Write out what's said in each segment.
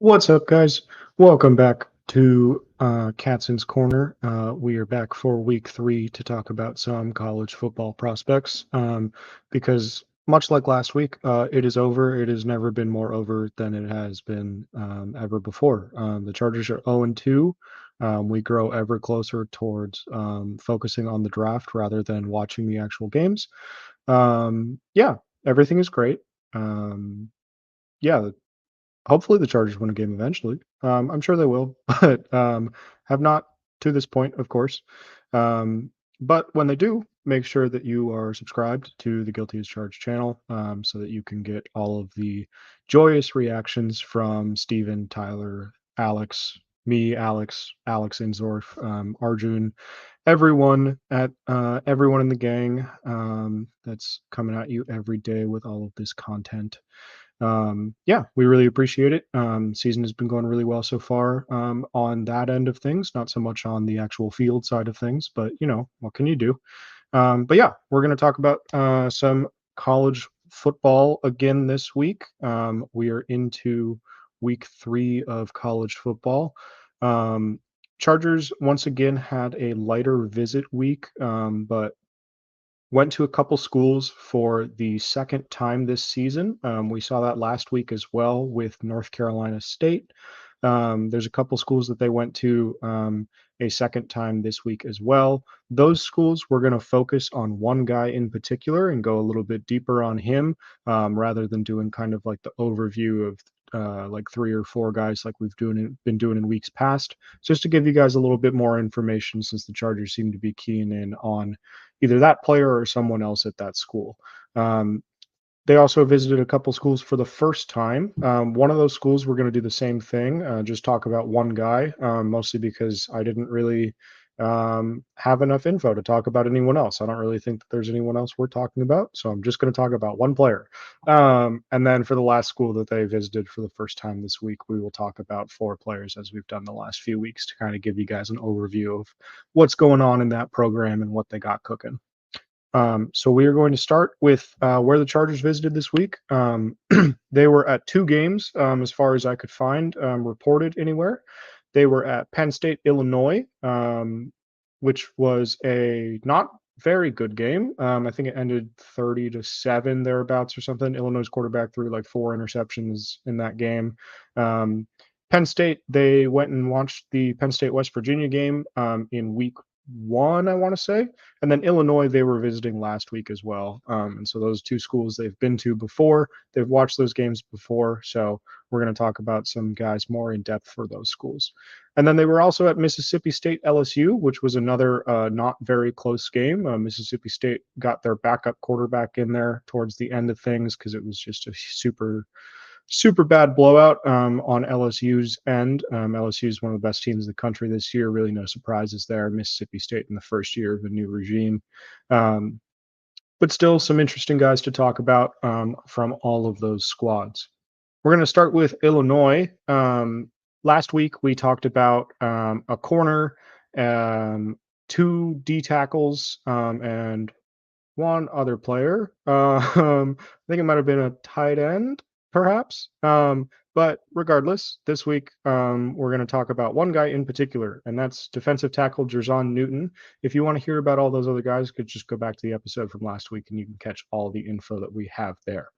What's up, guys? Welcome back to Katson's Corner. We are back for week 3 to talk about some college football prospects. Because much like last week, it is over. It has never been more over than it has been ever before. The Chargers are 0-2. We grow ever closer towards focusing on the draft rather than watching the actual games. Yeah, everything is great. Yeah, hopefully the Chargers win a game eventually. I'm sure they will, but have not to this point, of course. But when they do, make sure that you are subscribed to the Guilty as Charged channel so that you can get all of the joyous reactions from Steven, Tyler, Alex, me, Alex Inzorf, Arjun, everyone in the gang that's coming at you every day with all of this content. Yeah, we really appreciate it. Season has been going really well so far on that end of things, not so much on the actual field side of things, but what can you do? But yeah, we're going to talk about some college football again this week. We are into week 3 of college football. Chargers once again had a lighter visit week, but went to a couple schools for the second time this season. We saw that last week as well with North Carolina State. There's a couple schools that they went to a second time this week as well. Those schools, we're going to focus on one guy in particular and go a little bit deeper on him rather than doing kind of like the overview of like 3 or 4 guys like been doing in weeks past, just to give you guys a little bit more information since the Chargers seem to be keying in on either that player or someone else at that school. They also visited a couple schools for the first time. One of those schools, we're going to do the same thing, just talk about one guy, mostly because I didn't really have enough info to talk about anyone else. I don't really think that there's anyone else we're talking about, so I'm just going to talk about one player. And then for the last school that they visited for the first time this week, we will talk about 4 players as we've done the last few weeks to kind of give you guys an overview of what's going on in that program and what they got cooking. So we are going to start with where the Chargers visited this week. They were at 2 games, as far as I could find reported anywhere. They were at Penn State, Illinois, which was a not very good game. I think it ended 30-7 thereabouts or something. Illinois' quarterback threw like 4 interceptions in that game. Penn State, they went and watched the Penn State West Virginia game in week 1, I want to say. And then Illinois, they were visiting last week as well. And so those 2 schools they've been to before, they've watched those games before. So we're going to talk about some guys more in depth for those schools. And then they were also at Mississippi State LSU, which was another not very close game. Mississippi State got their backup quarterback in there towards the end of things because it was just a super bad blowout on LSU's end. LSU is one of the best teams in the country this year. Really no surprises there. Mississippi State in the first year of the new regime. But still some interesting guys to talk about from all of those squads. We're going to start with Illinois. Last week we talked about a corner, 2 D tackles, and 1 other player. I think it might have been a tight end, perhaps. But regardless, this week we're going to talk about one guy in particular, and that's defensive tackle Jerseyan Newton. If you want to hear about all those other guys, you could just go back to the episode from last week and you can catch all the info that we have there.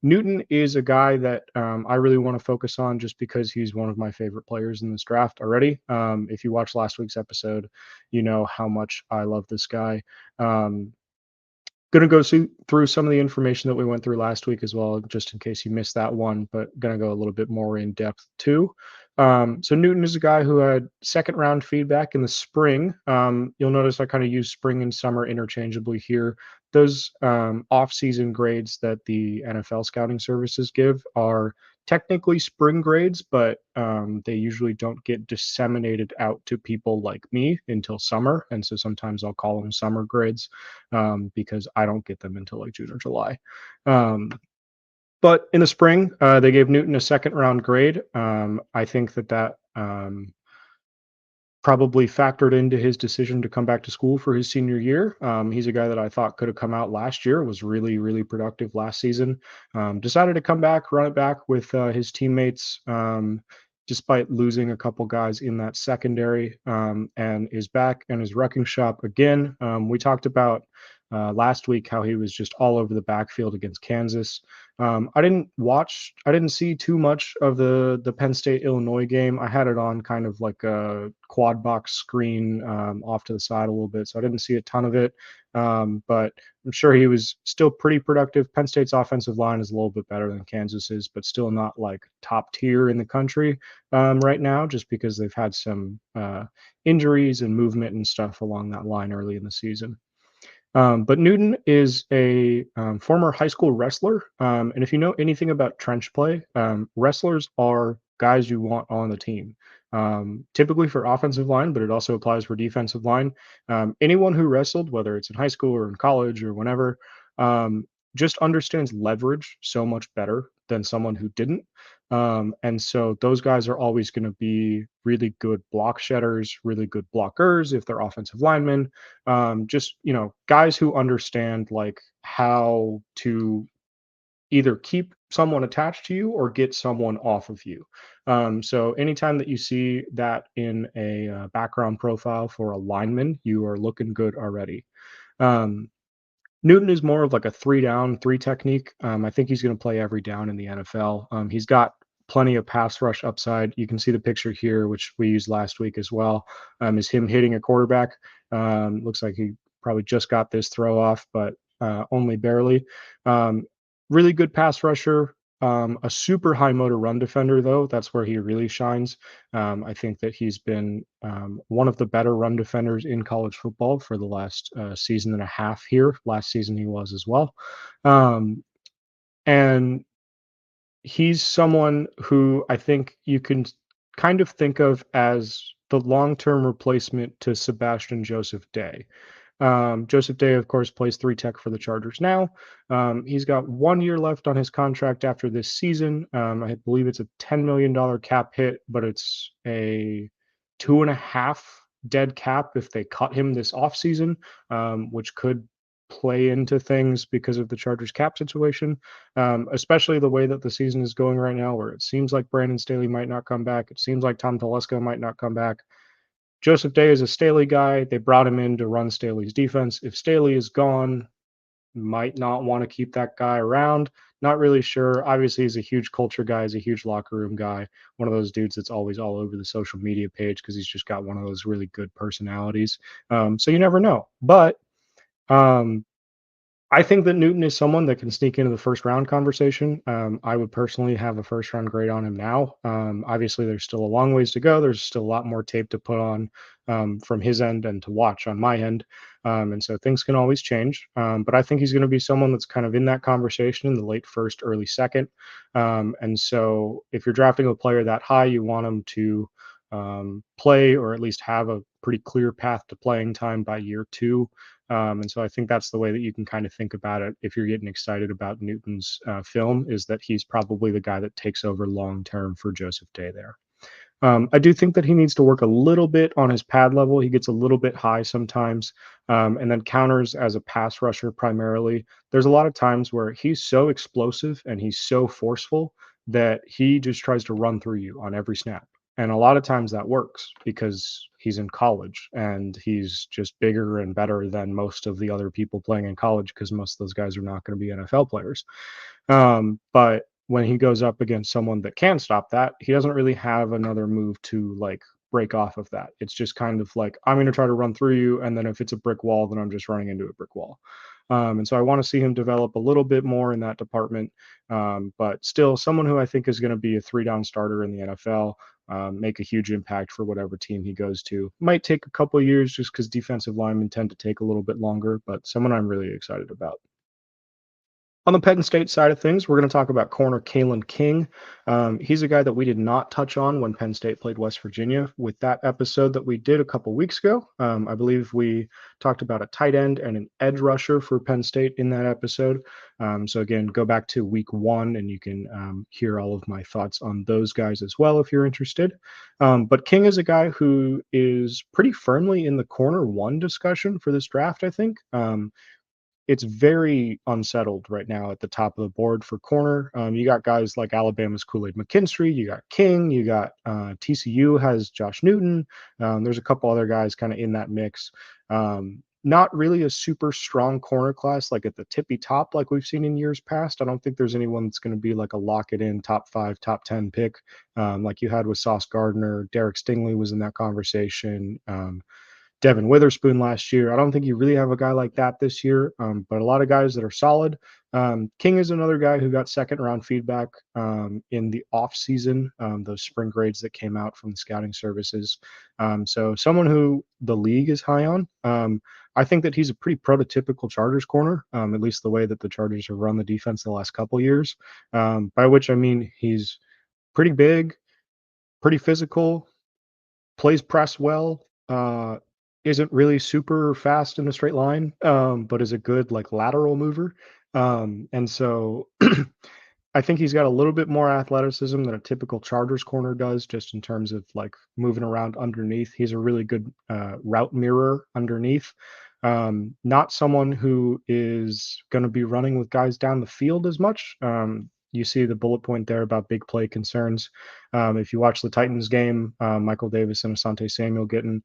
Newton is a guy that I really want to focus on just because he's one of my favorite players in this draft already. If you watched last week's episode, you know how much I love this guy. Going to go through some of the information that we went through last week as well, just in case you missed that one, but going to go a little bit more in depth too. So Newton is a guy who had 2nd round feedback in the spring. You'll notice I kind of use spring and summer interchangeably here. Those off-season grades that the NFL scouting services give are technically spring grades, but they usually don't get disseminated out to people like me until summer. And so sometimes I'll call them summer grades because I don't get them until like June or July. But in the spring, they gave Newton a 2nd round grade. I think that probably factored into his decision to come back to school for his senior year. He's a guy that I thought could have come out last year, was really, really productive last season. Decided to come back, run it back with his teammates, despite losing a couple guys in that secondary, and is back and is wrecking shop again. We talked about last week how he was just all over the backfield against Kansas. I didn't see too much of the Penn State Illinois game. I had it on kind of like a quad box screen off to the side a little bit, so I didn't see a ton of it. But I'm sure he was still pretty productive. Penn State's offensive line is a little bit better than Kansas's, but still not like top tier in the country right now, just because they've had some injuries and movement and stuff along that line early in the season. But Newton is a former high school wrestler. And if you know anything about trench play, wrestlers are guys you want on the team. Typically for offensive line, but it also applies for defensive line. Anyone who wrestled, whether it's in high school or in college or whenever, um, just understands leverage so much better than someone who didn't. And so those guys are always going to be really good block shedders, really good blockers if they're offensive linemen, just guys who understand like how to either keep someone attached to you or get someone off of you. So anytime that you see that in a background profile for a lineman, you are looking good already. um, Newton is more of like a three down, three technique. I think he's going to play every down in the NFL. He's got plenty of pass rush upside. You can see the picture here, which we used last week as well, is him hitting a quarterback. Looks like he probably just got this throw off, but only barely. Um, Really good pass rusher. A super high motor run defender, though. That's where he really shines. I think that he's been one of the better run defenders in college football for the last season and a half here. Last season he was as well. Um, and he's someone who I think you can kind of think of as the long-term replacement to Sebastian Joseph Day. Joseph Day, of course, plays three tech for the Chargers now. He's got 1 year left on his contract after this season. I believe it's a $10 million cap hit, but it's a 2.5 dead cap if they cut him this offseason, which could play into things because of the Chargers cap situation, especially the way that the season is going right now, where it seems like Brandon Staley might not come back. It seems like Tom Telesco might not come back. Joseph Day is a Staley guy. They brought him in to run Staley's defense. If Staley is gone, might not want to keep that guy around. Not really sure. Obviously, he's a huge culture guy. He's a huge locker room guy. One of those dudes that's always all over the social media page because he's just got one of those really good personalities. So you never know. But um, I think that Newton is someone that can sneak into the first round conversation. I would personally have a first round grade on him now. Obviously, there's still a long ways to go. There's still a lot more tape to put on from his end and to watch on my end. And so things can always change. But I think he's going to be someone that's kind of in that conversation in the late first, early second. And so if you're drafting a player that high, you want him to play or at least have a pretty clear path to playing time by year two. And so I think that's the way that you can kind of think about it if you're getting excited about Newton's film, is that he's probably the guy that takes over long term for Joseph Day there. I do think that he needs to work a little bit on his pad level. He gets a little bit high sometimes, and then counters as a pass rusher primarily. There's a lot of times where he's so explosive and he's so forceful that he just tries to run through you on every snap. And a lot of times that works because he's in college and he's just bigger and better than most of the other people playing in college because most of those guys are not going to be NFL players. But when he goes up against someone that can stop that, he doesn't really have another move to like break off of that. It's just kind of like, I'm going to try to run through you. And then if it's a brick wall, then I'm just running into a brick wall. And so I want to see him develop a little bit more in that department. But still, someone who I think is going to be a three down starter in the NFL, make a huge impact for whatever team he goes to. Might take a couple of years just because defensive linemen tend to take a little bit longer, but someone I'm really excited about. On the Penn State side of things, we're going to talk about corner Kalyn King. He's a guy that we did not touch on when Penn State played West Virginia. With that episode that we did a couple weeks ago, I believe we talked about a tight end and an edge rusher for Penn State in that episode. So again, go back to week 1 and you can hear all of my thoughts on those guys as well if you're interested. But King is a guy who is pretty firmly in the corner 1 discussion for this draft, I think. It's very unsettled right now at the top of the board for corner. You got guys like Alabama's Kool-Aid McKinstry, you got King, you got TCU has Josh Newton. There's a couple other guys kind of in that mix. Not really a super strong corner class like at the tippy top like we've seen in years past. I don't think there's anyone that's going to be like a lock it in top 5, top 10 pick like you had with Sauce Gardner. Derek Stingley was in that conversation. Devin Witherspoon last year. I don't think you really have a guy like that this year, but a lot of guys that are solid. King is another guy who got second round feedback in the off season, those spring grades that came out from the scouting services. So someone who the league is high on. I think that he's a pretty prototypical Chargers corner, at least the way that the Chargers have run the defense the last couple years. By which I mean he's pretty big, pretty physical, plays press well. Isn't really super fast in a straight line, but is a good like lateral mover. And so I think he's got a little bit more athleticism than a typical Chargers corner does, just in terms of like moving around underneath. He's a really good route mirror underneath. Not someone who is going to be running with guys down the field as much. You see the bullet point there about big play concerns. If you watch the Titans game, Michael Davis and Asante Samuel getting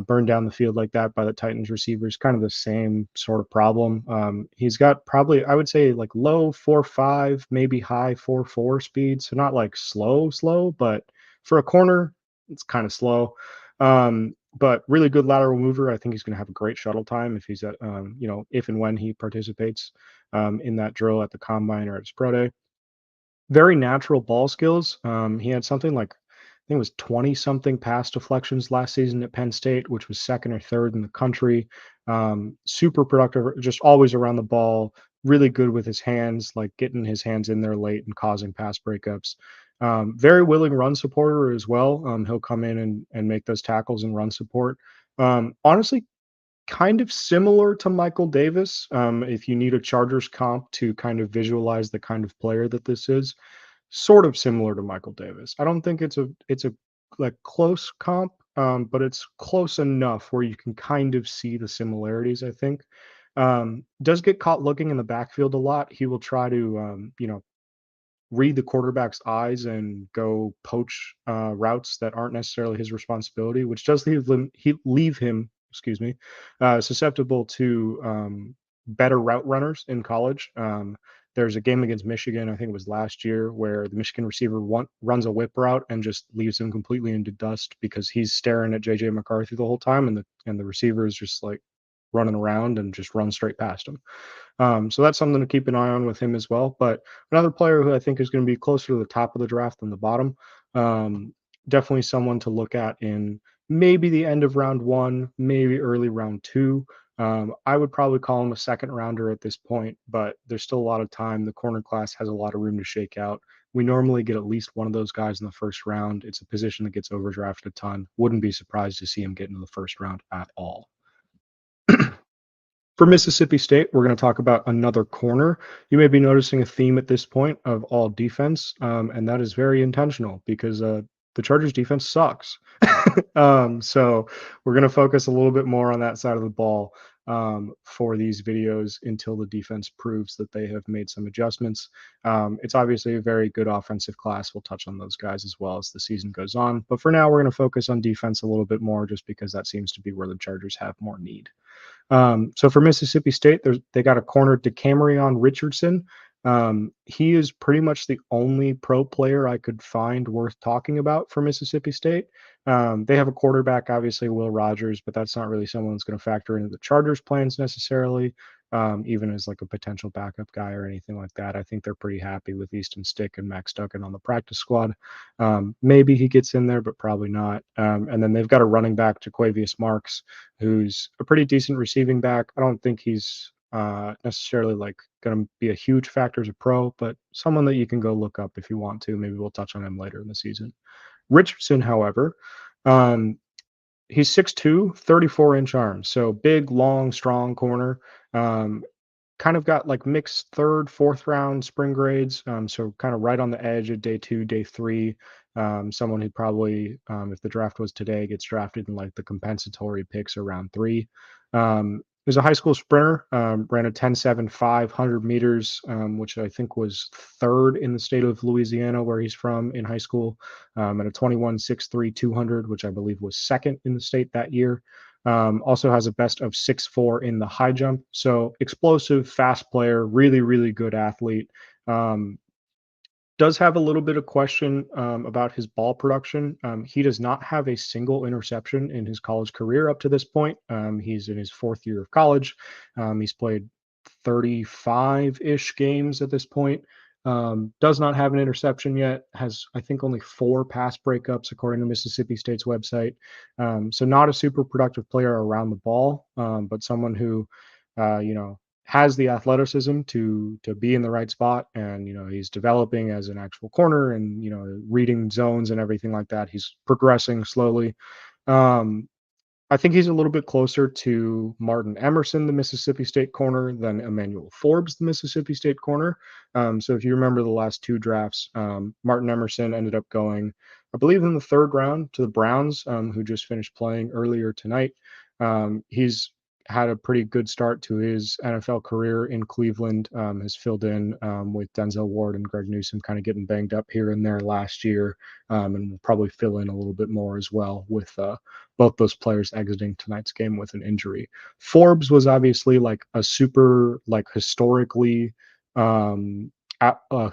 burned down the field like that by the Titans receivers, kind of the same sort of problem. He's got probably, I would say, like low 4.5, maybe high 4.4 speed. So not like slow, but for a corner, it's kind of slow. But really good lateral mover. I think he's going to have a great shuttle time if he's at, if and when he participates in that drill at the combine or at his pro day. Very natural ball skills. He had something like, I think it was 20 something pass deflections last season at Penn State, which was second or third in the country. Super productive, just always around the ball, really good with his hands, like getting his hands in there late and causing pass breakups. Very willing run supporter as well. He'll come in and make those tackles and run support. Honestly, kind of similar to Michael Davis. If you need a Chargers comp to kind of visualize the kind of player that this is, sort of similar to Michael Davis. I don't think it's a like close comp, but it's close enough where you can kind of see the similarities. I think does get caught looking in the backfield a lot. He will try to read the quarterback's eyes and go poach routes that aren't necessarily his responsibility, which does leave him, excuse me, susceptible to better route runners in college. There's a game against Michigan, I think it was last year, where the Michigan receiver runs a whip route and just leaves him completely into dust because he's staring at JJ McCarthy the whole time, and the receiver is just like running around and just run straight past him. So that's something to keep an eye on with him as well. But another player who I think is going to be closer to the top of the draft than the bottom. Definitely someone to look at in maybe the end of round 1, maybe early round 2. I would probably call him a second rounder at this point, but there's still a lot of time. The corner class has a lot of room to shake out. We normally get at least one of those guys in the first round. It's a position that gets overdrafted a ton. Wouldn't be surprised to see him get into the first round at all. For Mississippi State, we're going to talk about another corner. You may be noticing a theme at this point of all defense, and that is very intentional because the Chargers defense sucks. So we're going to focus a little bit more on that side of the ball for these videos until the defense proves that they have made some adjustments. It's obviously a very good offensive class. We'll touch on those guys as well as the season goes on. But for now, we're going to focus on defense a little bit more just because that seems to be where the Chargers have more need. So for Mississippi State, they got a corner to Camryn Richardson. He is pretty much the only pro player I could find worth talking about for Mississippi State. They have a quarterback, obviously Will Rogers, but that's not really someone that's going to factor into the Chargers' plans necessarily, even as like a potential backup guy or anything like that. I think they're pretty happy with Easton Stick and Max Duncan on the practice squad. Maybe he gets in there, but probably not. And then they've got a running back, Jaquavius Marks, who's a pretty decent receiving back. I don't think he's necessarily like going to be a huge factor as a pro, but someone that you can go look up if you want to. Maybe we'll touch on him later in the season. Richardson, however, um, he's 6'2", 34-inch arms, so big, long, strong corner. Um, Kind of got like mixed third, fourth round spring grades. So kind of right on the edge of day two, day three. Someone who probably, if the draft was today, gets drafted in like the compensatory picks around three. He was a high school sprinter, ran a 10.75, 100 meters, which I think was third in the state of Louisiana, where he's from in high school, and a 21.63, 200, which I believe was second in the state that year. Also has a best of 6'4" in the high jump. So explosive, fast player, really, really good athlete. Um, does have a little bit of question about his ball production. He does not have a single interception in his college career up to this point. He's in his fourth year of college. He's played 35-ish games at this point. Does not have an interception yet. Has, I think, only 4 pass breakups according to Mississippi State's website. So not a super productive player around the ball, but someone who, has the athleticism to be in the right spot, and he's developing as an actual corner, and reading zones and everything like that. He's progressing slowly. um I think he's a little bit closer to Martin Emerson, the Mississippi State corner, than Emmanuel Forbes, the Mississippi State corner. So if you remember the last 2 drafts, Martin Emerson ended up going, I believe, in the third round to the Browns, who just finished playing earlier tonight. He's had a pretty good start to his NFL career in Cleveland. Has filled in with Denzel Ward and Greg Newsome kind of getting banged up here and there last year, and will probably fill in a little bit more as well with both those players exiting tonight's game with an injury. Forbes was obviously like a super like historically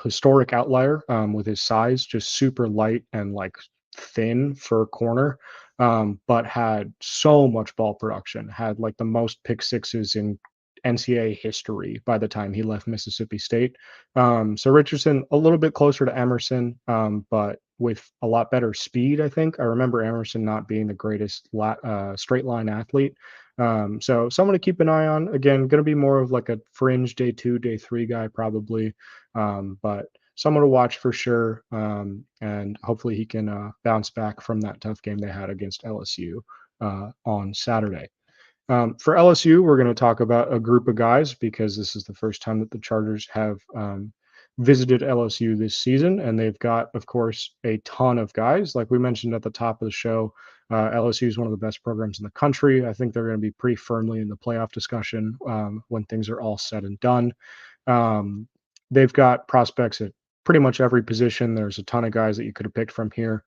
historic outlier with his size, just super light and like thin for a corner, but had so much ball production, had like the most pick sixes in NCAA history by the time he left Mississippi State. So Richardson a little bit closer to Emerson, but with a lot better speed. I think I remember Emerson not being the greatest straight line athlete. So someone to keep an eye on. Again, going to be more of like a fringe day two, day three guy probably, but someone to watch for sure. And hopefully he can bounce back from that tough game they had against LSU on Saturday. For LSU, we're going to talk about a group of guys because this is the first time that the Chargers have visited LSU this season, and they've got, of course, a ton of guys. Like we mentioned at the top of the show, LSU is one of the best programs in the country. I think they're going to be pretty firmly in the playoff discussion when things are all said and done. Um, they've got prospects at pretty much every position. There's a ton of guys that you could have picked from here.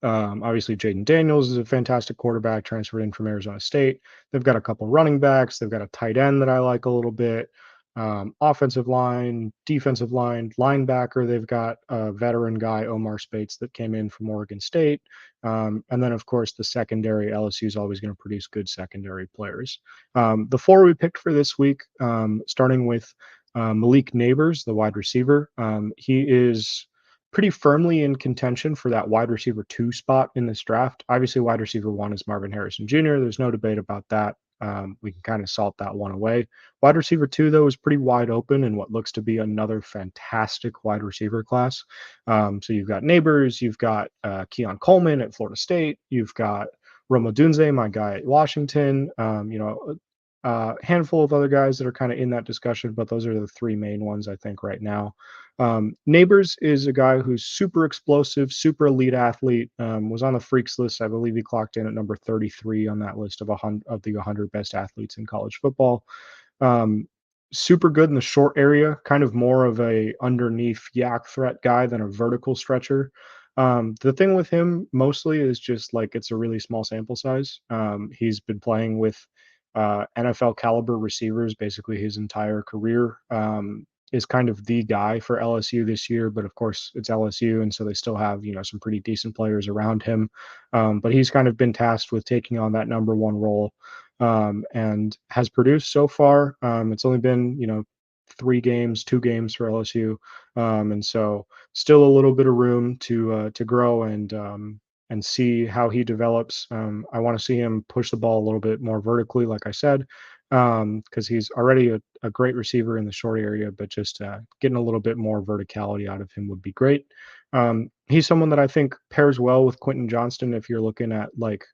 Obviously, Jaden Daniels is a fantastic quarterback, transferred in from Arizona State. They've got a couple running backs. They've got a tight end that I like a little bit. Offensive line, defensive line, linebacker. They've got a veteran guy, Omar Spates, that came in from Oregon State. And then, of course, the secondary. LSU is always going to produce good secondary players. The 4 we picked for this week, starting with Malik Nabers, the wide receiver. He is pretty firmly in contention for that wide receiver 2 spot in this draft. Obviously, wide receiver 1 is Marvin Harrison Jr. There's no debate about that. We can kind of salt that one away. Wide receiver 2, though, is pretty wide open in what looks to be another fantastic wide receiver class. So you've got Nabers, you've got Keon Coleman at Florida State, you've got Rome Odunze, my guy at Washington. Handful of other guys that are kind of in that discussion, but those are the 3 main ones I think right now. Nabers is a guy who's super explosive, super elite athlete. Was on the freaks list. I believe he clocked in at number 33 on that list of the 100 best athletes in college football. Um, Super good in the short area, kind of more of a underneath yak threat guy than a vertical stretcher. The thing with him mostly is just like it's a really small sample size. He's been playing with NFL caliber receivers basically his entire career. Is kind of the guy for LSU this year, but of course it's LSU, and so they still have some pretty decent players around him. But he's kind of been tasked with taking on that number 1 role, and has produced so far. It's only been 2 games for LSU, and so still a little bit of room to grow and see how he develops. I want to see him push the ball a little bit more vertically, like I said. because he's already a great receiver in the short area, but just getting a little bit more verticality out of him would be great. He's someone that I think pairs well with Quentin Johnston if you're looking at like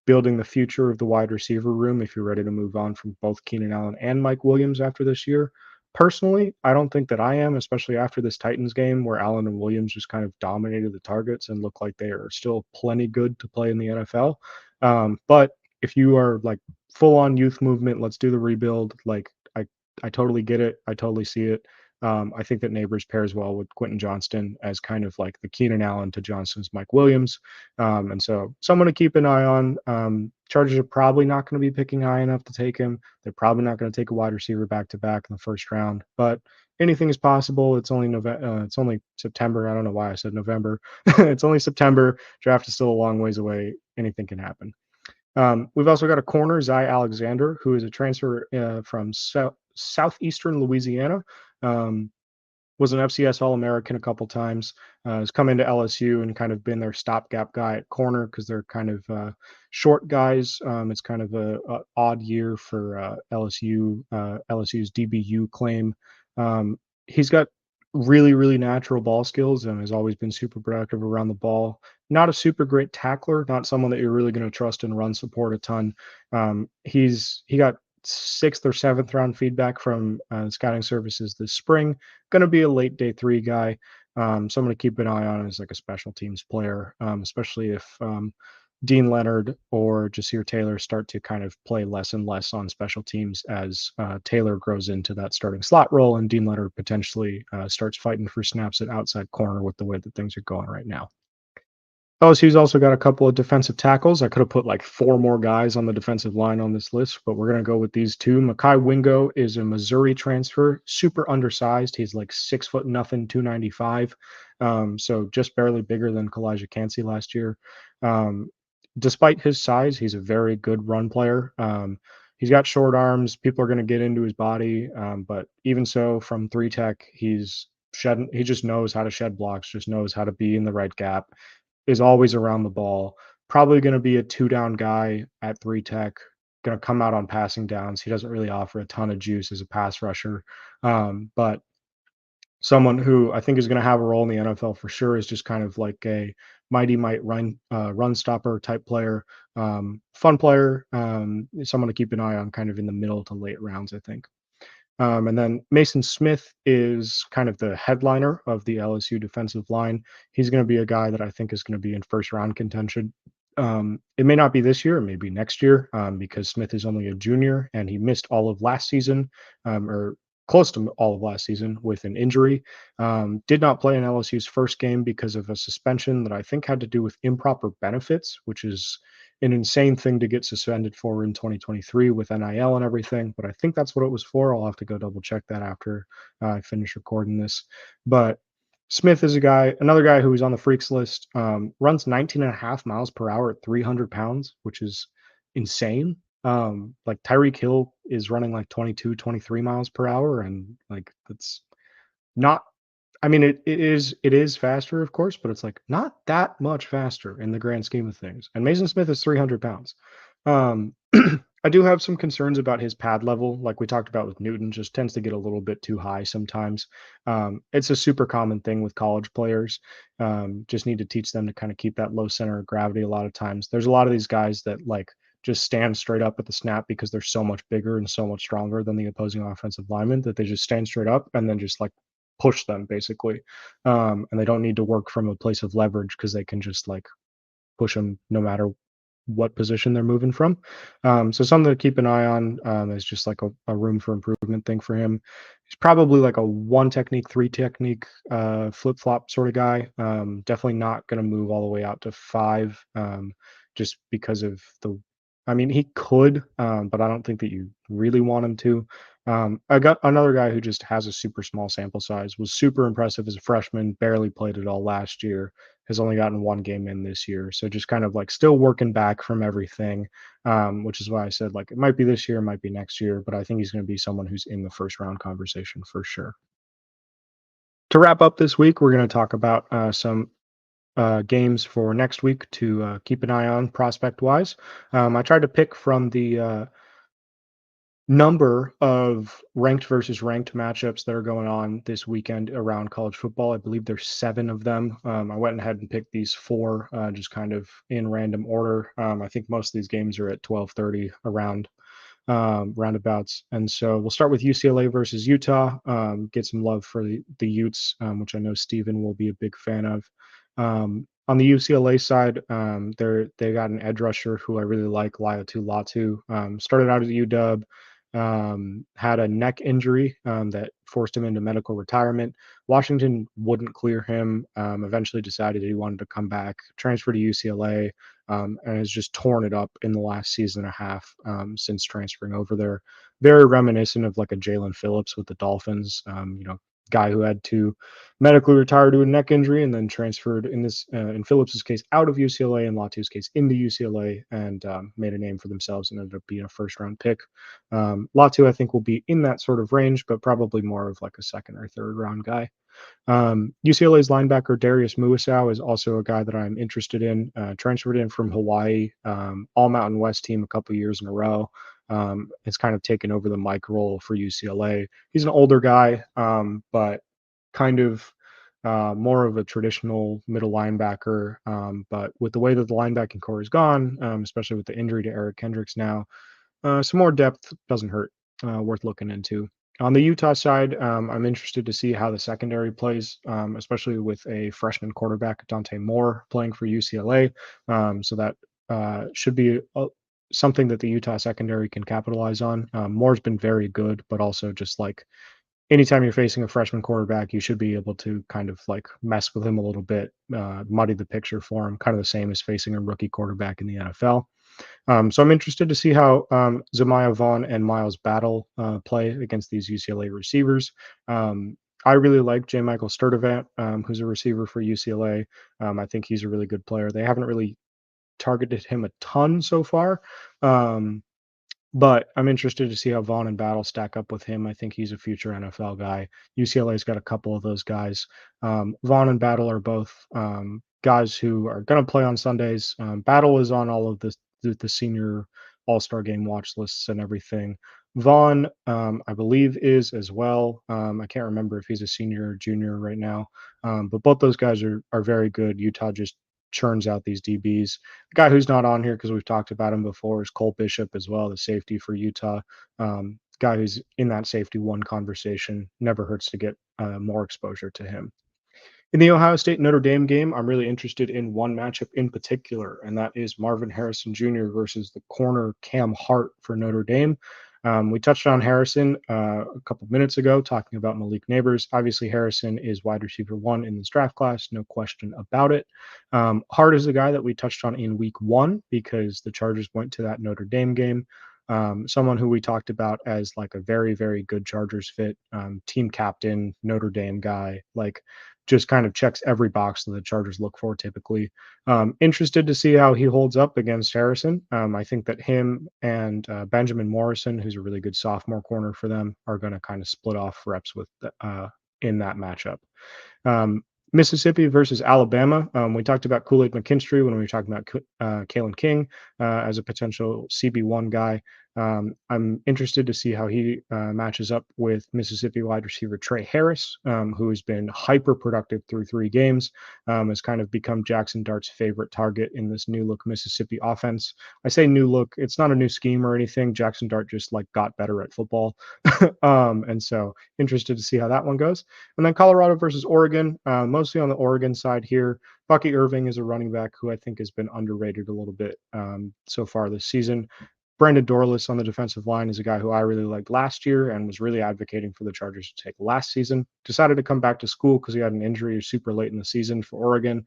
building the future of the wide receiver room if you're ready to move on from both Keenan Allen and Mike Williams after this year. Personally, I don't think that I am, especially after this Titans game where Allen and Williams just kind of dominated the targets and look like they are still plenty good to play in the NFL. But if you are like full on youth movement, let's do the rebuild. Like I totally get it. I totally see it. I think that Neighbors pairs well with Quentin Johnston as kind of like the Keenan Allen to Johnston's Mike Williams. And so someone to keep an eye on. Chargers are probably not going to be picking high enough to take him. They're probably not going to take a wide receiver back to back in the first round, but anything is possible. It's only November. It's only September. I don't know why I said November. It's only September. Draft is still a long ways away. Anything can happen. We've also got a corner, Zy Alexander, who is a transfer from southeastern Louisiana. Um, was an FCS All-American a couple times. Has come into LSU and kind of been their stopgap guy at corner because they're kind of short guys. It's kind of a odd year for LSU. LSU's DBU claim. He's got really natural ball skills and has always been super productive around the ball. Not a super great tackler, not someone that you're really going to trust and run support a ton. He got sixth or seventh round feedback from scouting services this spring. Going to be a late day 3 guy. Someone to keep an eye on as like a special teams player, especially if Dean Leonard or Jasir Taylor start to kind of play less and less on special teams as Taylor grows into that starting slot role and Dean Leonard potentially starts fighting for snaps at outside corner with the way that things are going right now. LSU's also got a couple of defensive tackles. I could have put like 4 more guys on the defensive line on this list, but we're going to go with these 2. Mekhi Wingo is a Missouri transfer, super undersized. He's like 6'0" 295. So just barely bigger than Kalijah Cansey last year. Despite his size, he's a very good run player. He's got short arms. People are going to get into his body. But even so, from 3 tech, he just knows how to shed blocks, just knows how to be in the right gap, is always around the ball. Probably going to be a 2-down guy at 3 tech. Going to come out on passing downs. He doesn't really offer a ton of juice as a pass rusher, but someone who I think is going to have a role in the NFL for sure is just kind of like a mighty might run stopper type player, fun player, someone to keep an eye on, kind of in the middle to late rounds, I think. And then Mason Smith is kind of the headliner of the LSU defensive line. He's going to be a guy that I think is going to be in first round contention. It may not be this year, it may be next year, because Smith is only a junior and he missed all of last season, or close to all of last season with an injury. Did not play in LSU's first game because of a suspension that I think had to do with improper benefits, which is an insane thing to get suspended for in 2023 with NIL and everything. But I think that's what it was for. I'll have to go double check that after I finish recording this. But Smith is another guy who is on the freaks list, runs 19.5 miles per hour at 300 pounds, which is insane. Like Tyreek Hill is running like 22, 23 miles per hour. And like, that's not, I mean, it is faster, of course, but it's like not that much faster in the grand scheme of things. And Mason Smith is 300 pounds. I do have some concerns about his pad level, like we talked about with Newton, just tends to get a little bit too high sometimes. It's a super common thing with college players. Just need to teach them to kind of keep that low center of gravity a lot of times. There's a lot of these guys that like just stand straight up at the snap because they're so much bigger and so much stronger than the opposing offensive lineman that they just stand straight up and then just like push them basically. And they don't need to work from a place of leverage because they can just like push them no matter what position they're moving from. So something to keep an eye on, is just like a room for improvement thing for him. He's probably like a 1 technique, 3 technique, flip flop sort of guy. Definitely not going to move all the way out to 5, just because of I mean, he could, but I don't think that you really want him to. I got another guy who just has a super small sample size, was super impressive as a freshman, barely played it all last year, has only gotten 1 game in this year. So just kind of like still working back from everything, which is why I said like it might be this year, it might be next year, but I think he's going to be someone who's in the first round conversation for sure. To wrap up this week, we're going to talk about some games for next week to keep an eye on prospect wise. I tried to pick from the number of ranked versus ranked matchups that are going on this weekend around college football. I believe there's 7 of them. I went ahead and picked these 4, just kind of in random order. I think most of these games are at 12:30 around roundabouts. And so we'll start with UCLA versus Utah. Get some love for the Utes, which I know Steven will be a big fan of. On the UCLA side, they got an edge rusher who I really like, Laiatu Latu. Started out at UW, had a neck injury that forced him into medical retirement. Washington wouldn't clear him. Eventually decided he wanted to come back, transfer to UCLA, and has just torn it up in the last season and a half since transferring over there. Very reminiscent of like a Jalen Phillips with the Dolphins. Guy who had to medically retire to a neck injury and then transferred in Phillips's case out of UCLA and Latu's case into UCLA and made a name for themselves and ended up being a first round pick. Latu I think will be in that sort of range, but probably more of like a second or third round guy. UCLA's linebacker Darius Muasau is also a guy that I'm interested in. Transferred in from Hawaii, All Mountain West team a couple years in a row. Has kind of taken over the Mike role for UCLA. He's an older guy, but kind of more of a traditional middle linebacker. But with the way that the linebacking core is gone, especially with the injury to Eric Kendricks now, some more depth doesn't hurt. Worth looking into. On the Utah side, I'm interested to see how the secondary plays, especially with a freshman quarterback, Dante Moore, playing for UCLA. So that should be something that the Utah secondary can capitalize on. Moore's been very good, but also just like anytime you're facing a freshman quarterback, you should be able to kind of like mess with him a little bit, muddy the picture for him, kind of the same as facing a rookie quarterback in the NFL. So I'm interested to see how Zamiah Vaughn and Miles Battle play against these UCLA receivers. I really like J. Michael Sturdivant, who's a receiver for UCLA. I think he's a really good player. They haven't really targeted him a ton so far. But I'm interested to see how Vaughn and Battle stack up with him. I think he's a future NFL guy. UCLA's got a couple of those guys. Vaughn and Battle are both guys who are going to play on Sundays. Battle is on all of the senior All-Star game watch lists and everything. Vaughn, I believe, is as well. I can't remember if he's a senior or junior right now, but both those guys are very good. Utah just churns out these DBs. The guy who's not on here because we've talked about him before is Cole Bishop as well, the safety for Utah. Guy who's in that safety one conversation. Never hurts to get more exposure to him. In the Ohio State Notre Dame game, I'm really interested in one matchup in particular, and that is Marvin Harrison Jr. versus the corner Cam Hart for Notre Dame. We touched on Harrison a couple minutes ago, talking about Malik Nabers. Obviously, Harrison is wide receiver 1 in this draft class, no question about it. Hart is a guy that we touched on in week 1 because the Chargers went to that Notre Dame game. Someone who we talked about as like a very, very good Chargers fit, team captain, Notre Dame guy, like just kind of checks every box that the Chargers look for typically. Interested to see how he holds up against Harrison. I think that him and Benjamin Morrison, who's a really good sophomore corner for them, are going to kind of split off reps with in that matchup. Mississippi versus Alabama. We talked about Kool-Aid McKinstry when we were talking about Kalyn King as a potential CB1 guy. I'm interested to see how he matches up with Mississippi wide receiver Trey Harris, who has been hyper productive through 3 games, has kind of become Jackson Dart's favorite target in this new look Mississippi offense. I say new look, it's not a new scheme or anything. Jackson Dart just like got better at football. And so interested to see how that one goes. And then Colorado versus Oregon, mostly on the Oregon side here. Bucky Irving is a running back who I think has been underrated a little bit so far this season. Brandon Dorlus on the defensive line is a guy who I really liked last year and was really advocating for the Chargers to take last season. Decided to come back to school because he had an injury super late in the season for Oregon.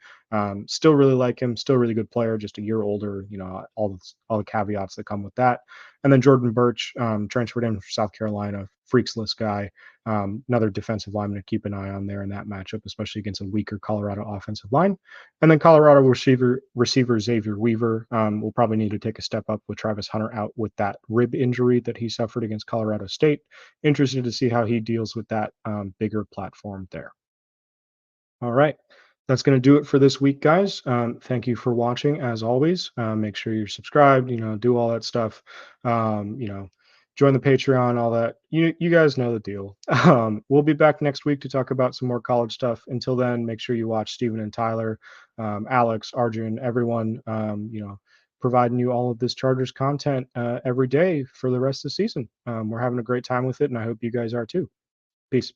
Still really like him. Still really good player. Just a year older. You know, all the caveats that come with that. And then Jordan Birch transferred in from South Carolina. Freaks list guy. Another defensive lineman to keep an eye on there in that matchup, especially against a weaker Colorado offensive line. And then Colorado receiver Xavier Weaver will probably need to take a step up with Travis Hunter out with that rib injury that he suffered against Colorado State. Interested to see how he deals with that bigger platform there. All right. That's going to do it for this week, guys. Thank you for watching as always. Make sure you're subscribed, do all that stuff. join the Patreon, all that. You guys know the deal. We'll be back next week to talk about some more college stuff. Until then, make sure you watch Steven and Tyler, Alex, Arjun, everyone. Providing you all of this Chargers content every day for the rest of the season. We're having a great time with it, and I hope you guys are too. Peace.